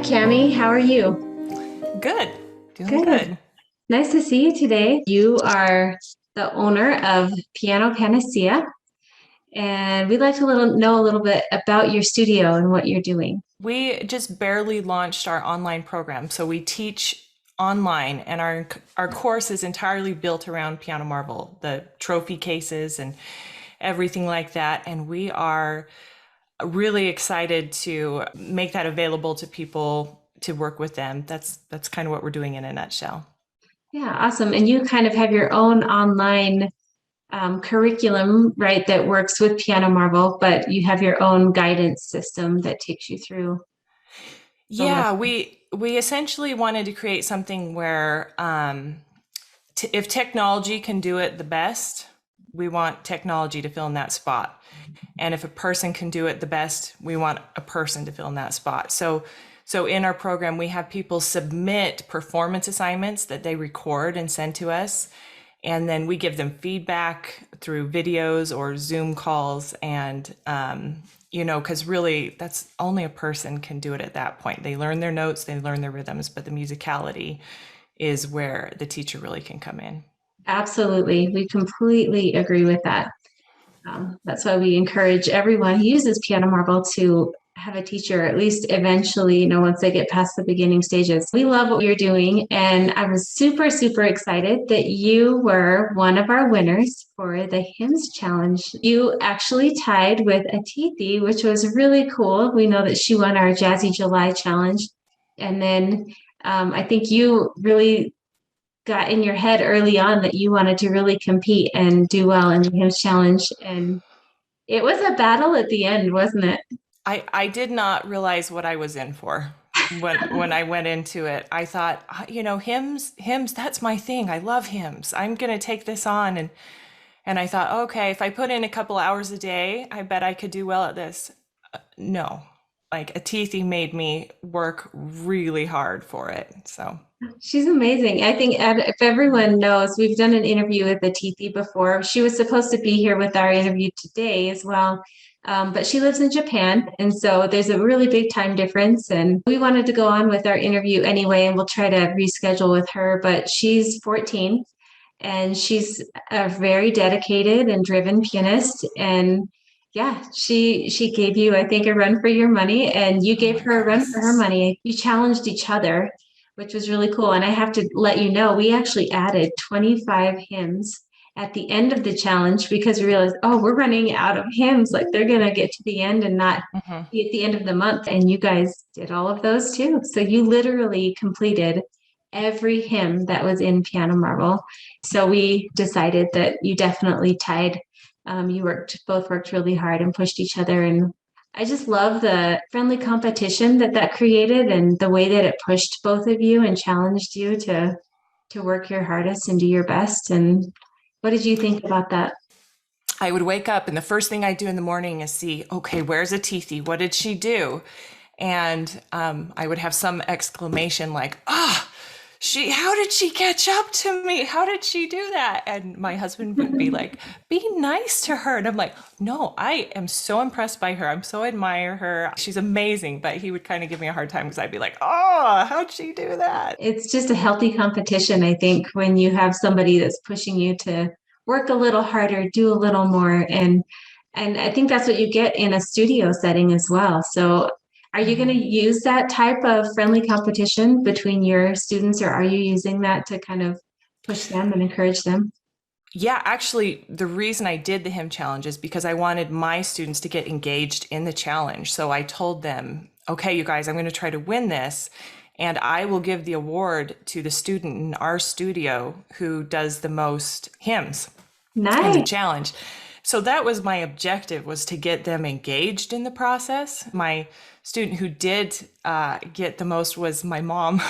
Cami. How are you? Good. Doing Good. good. Nice to see you today. You are the owner of Piano Panacea, and we'd like to know a little bit about your studio and what you're doing. We just barely launched our online program. So we teach online and our course is entirely built around Piano Marble, the trophy cases and everything like that. And we are really excited to make that available to people to work with them. That's kind of what we're doing in a nutshell. Yeah, awesome. And you kind of have your own online curriculum, right, that works with Piano Marble, but you have your own guidance system that takes you through the Yeah, lesson. we essentially wanted to create something where if technology can do it the best, we want technology to fill in that spot. And if a person can do it the best, we want a person to fill in that spot. So in our program, we have people submit performance assignments that they record and send to us. And then we give them feedback through videos or Zoom calls. And, because really that's only a person can do it at that point. They learn their notes, they learn their rhythms, but the musicality is where the teacher really can come in. Absolutely. We completely agree with that. That's why we encourage everyone who uses Piano Marble to have a teacher, at least eventually, once they get past the beginning stages. We love what you're doing. And I was super, super excited that you were one of our winners for the Hymns Challenge. You actually tied with Atithi, which was really cool. We know that she won our Jazzy July Challenge. And then I think you really got in your head early on that you wanted to really compete and do well in the Hymns Challenge. And it was a battle at the end, wasn't it? I did not realize what I was in for when I went into it. I thought, hymns, that's my thing. I love hymns. I'm gonna take this on and I thought, okay, if I put in a couple hours a day, I bet I could do well at this. No, like Atithi made me work really hard for it. So She's amazing. I think if everyone knows, we've done an interview with Atithi before. She was supposed to be here with our interview today as well. But she lives in Japan. And so there's a really big time difference. And we wanted to go on with our interview anyway, and we'll try to reschedule with her. But she's 14 and she's a very dedicated and driven pianist. And yeah, she gave you, I think, a run for your money, and you oh gave my her a run for her goodness. money. You challenged each other, which was really cool. And I have to let you know, we actually added 25 hymns at the end of the challenge because we realized, oh, we're running out of hymns. Like they're going to get to the end and not Mhm. be at the end of the month. And you guys did all of those too. So you literally completed every hymn that was in Piano Marble. So we decided that you definitely tied. You both worked really hard and pushed each other. And I just love the friendly competition that created and the way that it pushed both of you and challenged you to work your hardest and do your best. And what did you think about that? I would wake up and the first thing I do in the morning is see, okay, where's Atithi? What did she do? And I would have some exclamation like, how did she catch up to me? How did she do that? And my husband would be like, be nice to her. And I'm like, no, I am so impressed by her. I'm so admire her. She's amazing. But he would kind of give me a hard time because I'd be like, oh, how'd she do that? It's just a healthy competition, I think, when you have somebody that's pushing you to work a little harder, do a little more, and I think that's what you get in a studio setting as well. So are you going to Mhm. use that type of friendly competition between your students, or are you using that to kind of push them and encourage them? Yeah, actually, the reason I did the hymn challenge is because I wanted my students to get engaged in the challenge. So I told them, okay, you guys, I'm going to try to win this, and I will give the award to the student in our studio who does the most hymns in the Nice. challenge. So that was my objective, was to get them engaged in the process. My student who did get the most was my mom,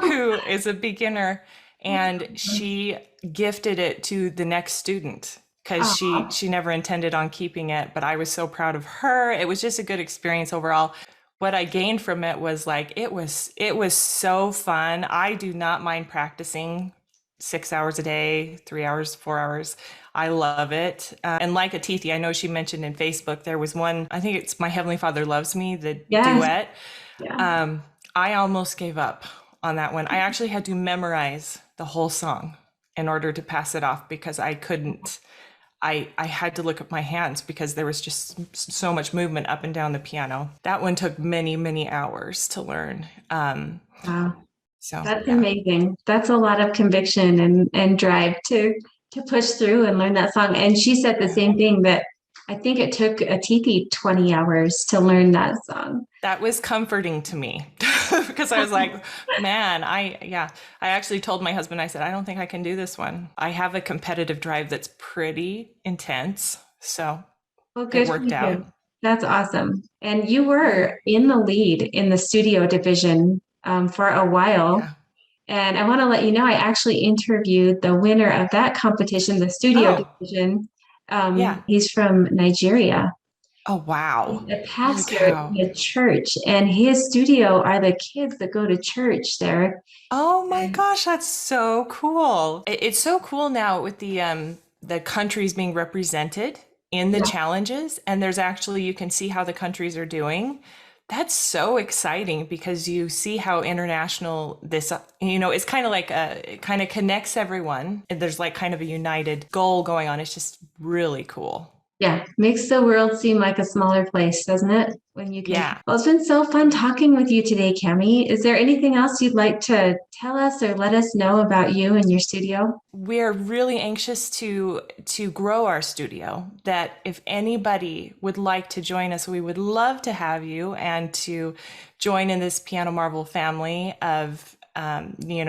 who is a beginner, and she gifted it to the next student because Oh, she never intended on keeping it, but I was so proud of her. It was just a good experience overall. What I gained from it was like it was so fun. I do not mind practicing 6 hours a day, 3 hours, 4 hours. I love it. And like Atithi, I know she mentioned in Facebook, there was one, I think it's My Heavenly Father Loves Me, the yes. duet. Yeah. I almost gave up on that one. I actually had to memorize the whole song in order to pass it off because I couldn't. I had to look at my hands because there was just so much movement up and down the piano. That one took many, many hours to learn. Wow. So That's yeah. amazing. That's a lot of conviction and drive to push through and learn that song. And she said the Yeah. same thing, that I think it took Atithi 20 hours to learn that song. That was comforting to me because I was like, man, I actually told my husband, I said, I don't think I can do this one. I have a competitive drive that's pretty intense. So Well, it good for worked out. you. That's awesome. And you Yeah. were in the lead in the studio division for a while. Yeah. And I want to let you know, I actually interviewed the winner of that competition, the studio Oh, division. yeah. He's from Nigeria. Oh, wow. He's a Holy pastor cow. in a church, and his studio are the kids that go to church there. Oh my gosh, that's so cool. It's so cool now with the countries being represented in the Yeah, challenges, and there's actually you can see how the countries are doing. That's so exciting because you see how international this, it's kind of like it kind of connects everyone. And there's like kind of a united goal going on. It's just really cool. yeah, makes the world seem like a smaller place, doesn't it? When you can. Yeah. Well, it's been so fun talking with you today, Cami. Is there anything else you'd like to tell us or let us know about you and your studio? We're really anxious to grow our studio. That if anybody would like to join us, we would love to have you and to join in this Piano Marvel family of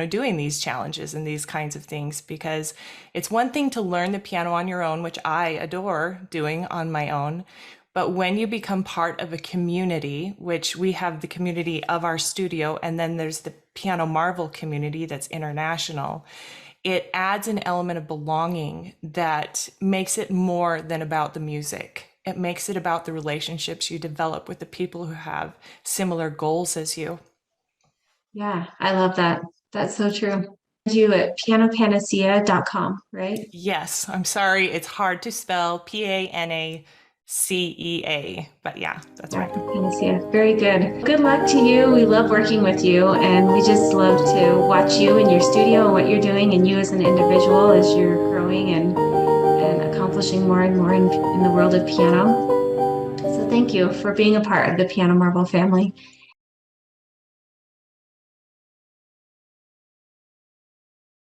doing these challenges and these kinds of things, because it's one thing to learn the piano on your own, which I adore doing on my own. But when you become part of a community, which we have the community of our studio, and then there's the Piano Marvel community that's international, it adds an element of belonging that makes it more than about the music. It makes it about the relationships you develop with the people who have similar goals as you. Yeah, I love that. That's so true. You at pianopanacea.com, right? Yes, I'm sorry, it's hard to spell Panacea, but yeah, that's Yeah, right. Panacea. Very good. Good luck to you. We love working with you, and we just love to watch you in your studio and what you're doing, and you as an individual as you're growing and accomplishing more and more in the world of piano. So thank you for being a part of the Piano Marble family.